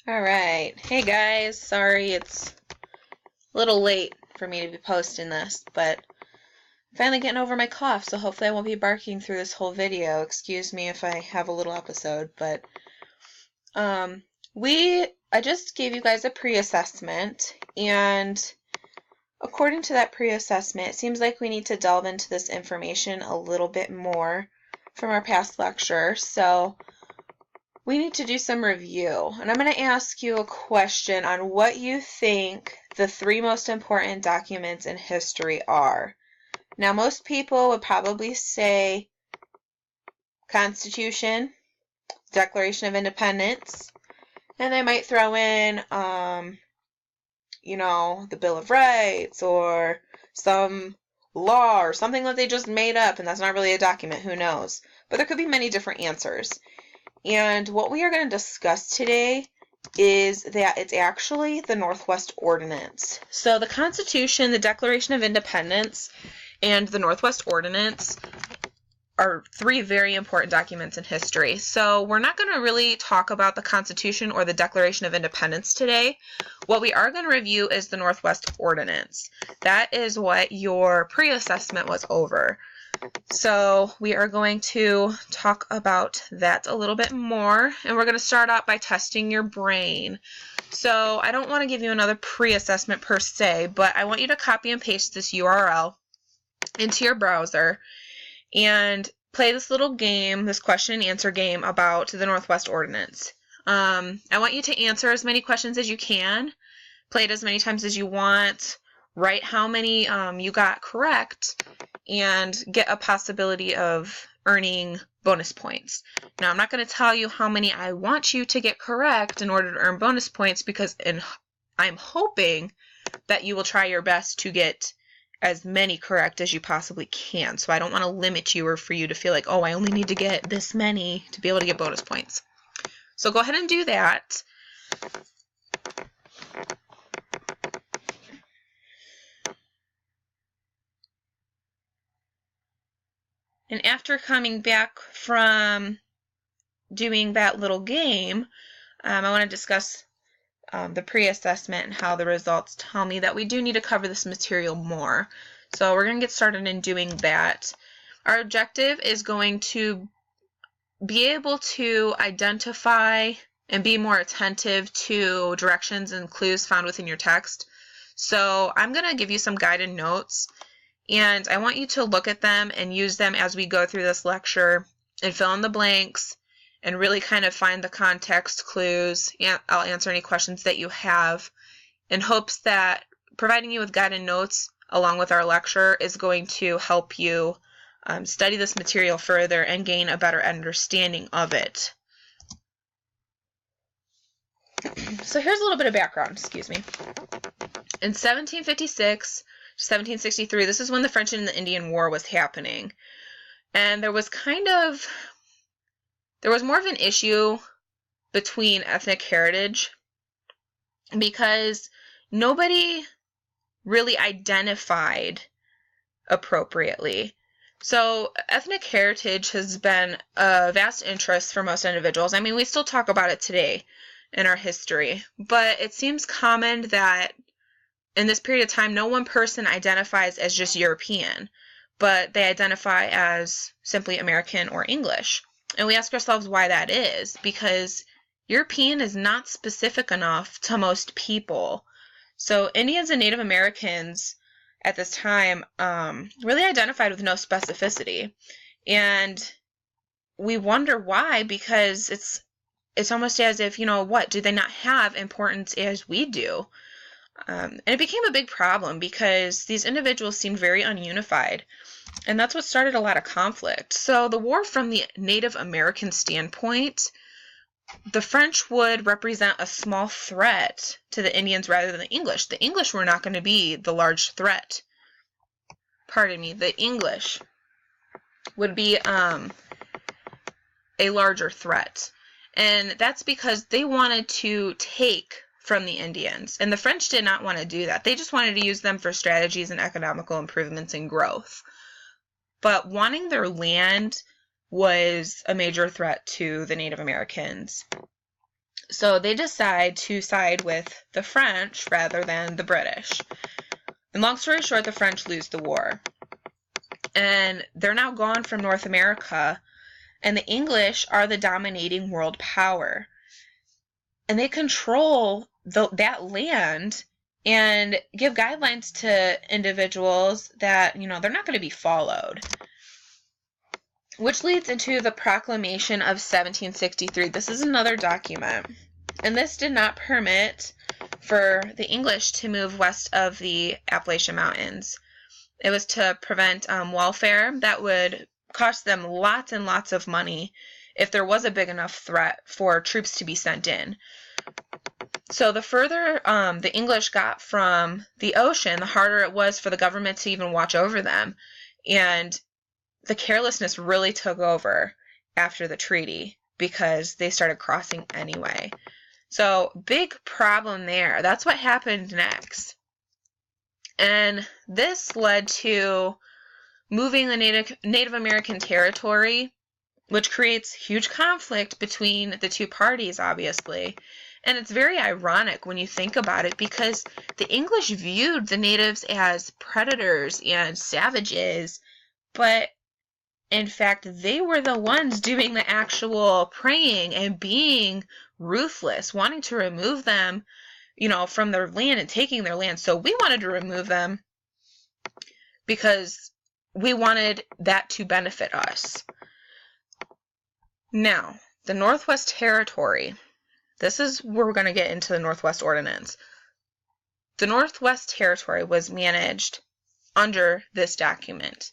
Alright. Hey guys, sorry it's a little late for me to be posting this, but I'm finally getting over my cough, so hopefully I won't be barking through this whole video. Excuse me if I have a little episode, but um I just gave you guys a pre-assessment, and according to that pre-assessment, it seems like we need to delve into this information a little bit more from our past lecture. So we need to do some review, and I'm going to ask you a question on what you think the three most important documents in history are. Now, most people would probably say Constitution, Declaration of Independence, and they might throw in, the Bill of Rights or some law or something that they just made up, and that's not really a document, who knows. But there could be many different answers. And what we are going to discuss today is that it's actually the Northwest Ordinance. So the Constitution, the Declaration of Independence, and the Northwest Ordinance are three very important documents in history. So we're not going to really talk about the Constitution or the Declaration of Independence today. What we are going to review is the Northwest Ordinance. That is what your pre-assessment was over. So we are going to talk about that a little bit more, and we're going to start out by testing your brain. So I don't want to give you another pre-assessment per se, but I want you to copy and paste this URL into your browser and play this little game, this question and answer game about the Northwest Ordinance. I want you to answer as many questions as you can, play it as many times as you want, write how many you got correct, and get a possibility of earning bonus points. Now, I'm not going to tell you how many I want you to get correct in order to earn bonus points, because I'm hoping that you will try your best to get as many correct as you possibly can. So I don't want to limit you or for you to feel like, oh, I only need to get this many to be able to get bonus points. So go ahead and do that. And after coming back from doing that little game, I want to discuss the pre-assessment and how the results tell me that we do need to cover this material more. So we're going to get started in doing that. Our objective is going to be able to identify and be more attentive to directions and clues found within your text. So I'm going to give you some guided notes, and I want you to look at them and use them as we go through this lecture and fill in the blanks and really kind of find the context clues. I'll answer any questions that you have in hopes that providing you with guided notes along with our lecture is going to help you study this material further and gain a better understanding of it. So here's a little bit of background, In 1756 to 1763, this is when the French and the Indian War was happening. And there was more of an issue between ethnic heritage because nobody really identified appropriately. So ethnic heritage has been a vast interest for most individuals. I mean, we still talk about it today in our history, but it seems common that in this period of time, no one person identifies as just European, but they identify as simply American or English. And we ask ourselves why that is, because European is not specific enough to most people. So Indians and Native Americans at this time really identified with no specificity. And we wonder why, because it's almost as if, what, do they not have importance as we do? And it became a big problem because these individuals seemed very ununified. And that's what started a lot of conflict. So the war, from the Native American standpoint, the French would represent a small threat to the Indians rather than the English. The English were not going to be the large threat. The English would be a larger threat. And that's because they wanted to take from the Indians. And the French did not want to do that. They just wanted to use them for strategies and economical improvements and growth. But wanting their land was a major threat to the Native Americans. So they decide to side with the French rather than the British. And long story short, the French lose the war. And they're now gone from North America, and the English are the dominating world power. And they control that land and give guidelines to individuals that, they're not going to be followed. Which leads into the Proclamation of 1763. This is another document. And this did not permit for the English to move west of the Appalachian Mountains. It was to prevent welfare that would cost them lots and lots of money if there was a big enough threat for troops to be sent in. So the further the English got from the ocean, the harder it was for the government to even watch over them. And the carelessness really took over after the treaty because they started crossing anyway. So big problem there. That's what happened next. And this led to moving the Native American territory, which creates huge conflict between the two parties, obviously. And it's very ironic when you think about it because the English viewed the natives as predators and savages, but in fact, they were the ones doing the actual preying and being ruthless, wanting to remove them, from their land and taking their land. So we wanted to remove them because we wanted that to benefit us. Now, the Northwest Territory. This is where we're going to get into the Northwest Ordinance. The Northwest Territory was managed under this document.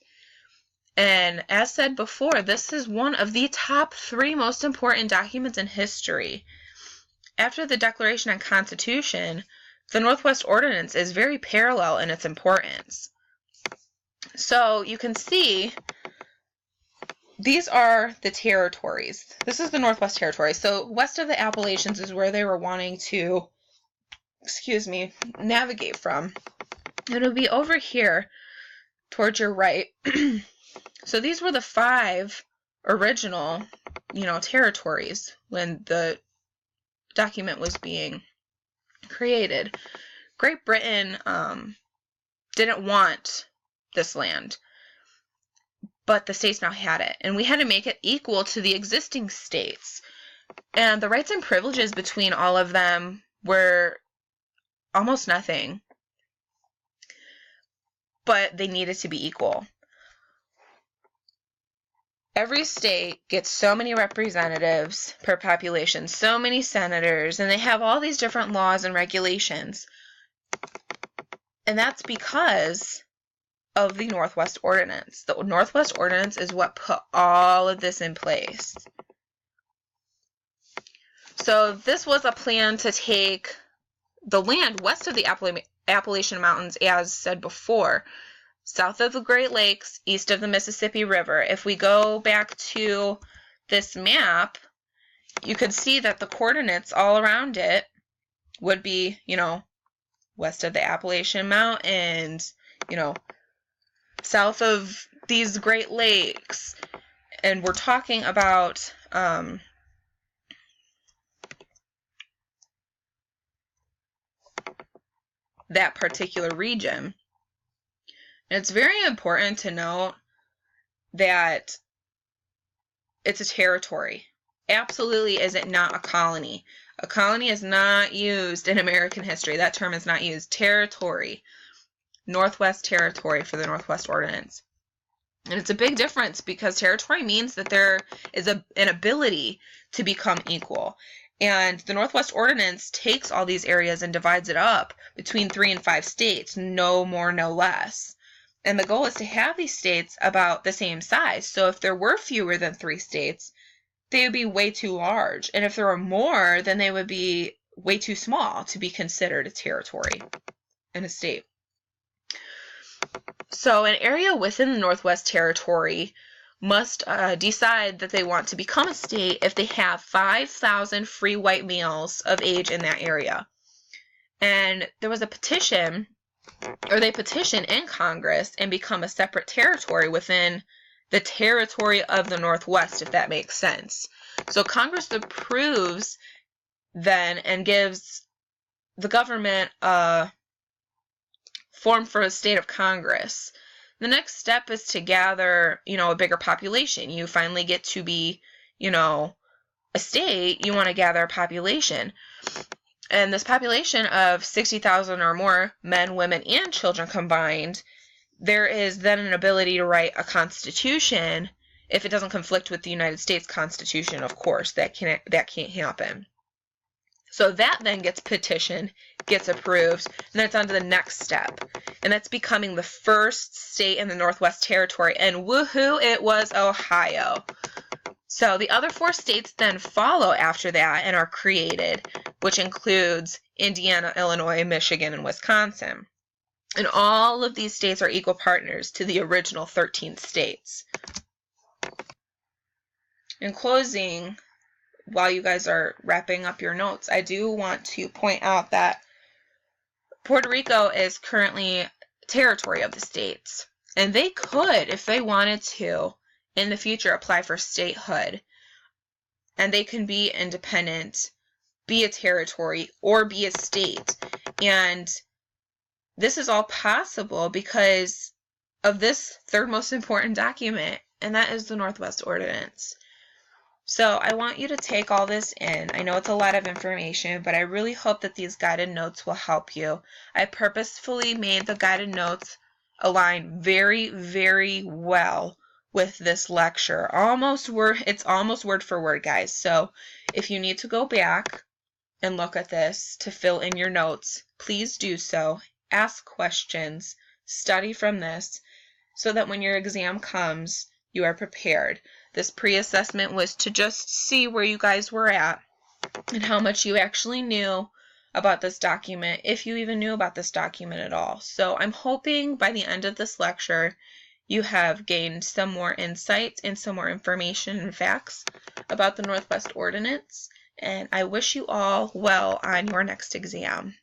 And as said before, this is one of the top 3 most important documents in history. After the Declaration and Constitution, the Northwest Ordinance is very parallel in its importance. So you can see these are the territories. This is the Northwest Territory. So west of the Appalachians is where they were wanting to, navigate from. It'll be over here towards your right. So these were the 5 original, territories when the document was being created. Great Britain didn't want this land, but the states now had it, and we had to make it equal to the existing states. And the rights and privileges between all of them were almost nothing, but they needed to be equal. Every state gets so many representatives per population, so many senators, and they have all these different laws and regulations. And that's because of the Northwest Ordinance. The Northwest Ordinance is what put all of this in place. So this was a plan to take the land west of the Appalachian Mountains, as said before, south of the Great Lakes, east of the Mississippi River. If we go back to this map, you could see that the coordinates all around it would be, west of the Appalachian Mountains, south of these Great Lakes. And we're talking about that particular region. And it's very important to note that it's a territory. Absolutely is it not a colony. A colony is not used in American history. That term is not used. Territory. Northwest Territory for the Northwest Ordinance. And it's a big difference because territory means that there is an ability to become equal. And the Northwest Ordinance takes all these areas and divides it up between 3 and 5 states, no more, no less. And the goal is to have these states about the same size. So if there were fewer than 3 states, they would be way too large. And if there were more, then they would be way too small to be considered a territory and a state. So an area within the Northwest Territory must decide that they want to become a state if they have 5,000 free white males of age in that area. And there was a petition, or they petition in Congress and become a separate territory within the territory of the Northwest, if that makes sense. So Congress approves then and gives the government a form for a state of Congress. The next step is to gather, a bigger population. You finally get to be, a state, you want to gather a population. And this population of 60,000 or more men, women, and children combined, there is then an ability to write a constitution if it doesn't conflict with the United States Constitution, of course. That can't happen. So that then gets petitioned, gets approved, and then it's on to the next step. And that's becoming the first state in the Northwest Territory. And woohoo, it was Ohio. So the other 4 states then follow after that and are created, which includes Indiana, Illinois, Michigan, and Wisconsin. And all of these states are equal partners to the original 13 states. In closing, while you guys are wrapping up your notes, I do want to point out that Puerto Rico is currently territory of the states. And they could, if they wanted to, in the future apply for statehood. And they can be independent, be a territory, or be a state. And this is all possible because of this third most important document, and that is the Northwest Ordinance. So I want you to take all this in. I know it's a lot of information, but I really hope that these guided notes will help you. I purposefully made the guided notes align very, very well with this lecture. It's almost word for word, guys. So if you need to go back and look at this to fill in your notes, please do so. Ask questions, study from this, so that when your exam comes, you are prepared. This pre-assessment was to just see where you guys were at and how much you actually knew about this document, if you even knew about this document at all. So I'm hoping by the end of this lecture, you have gained some more insight and some more information and facts about the Northwest Ordinance. And I wish you all well on your next exam.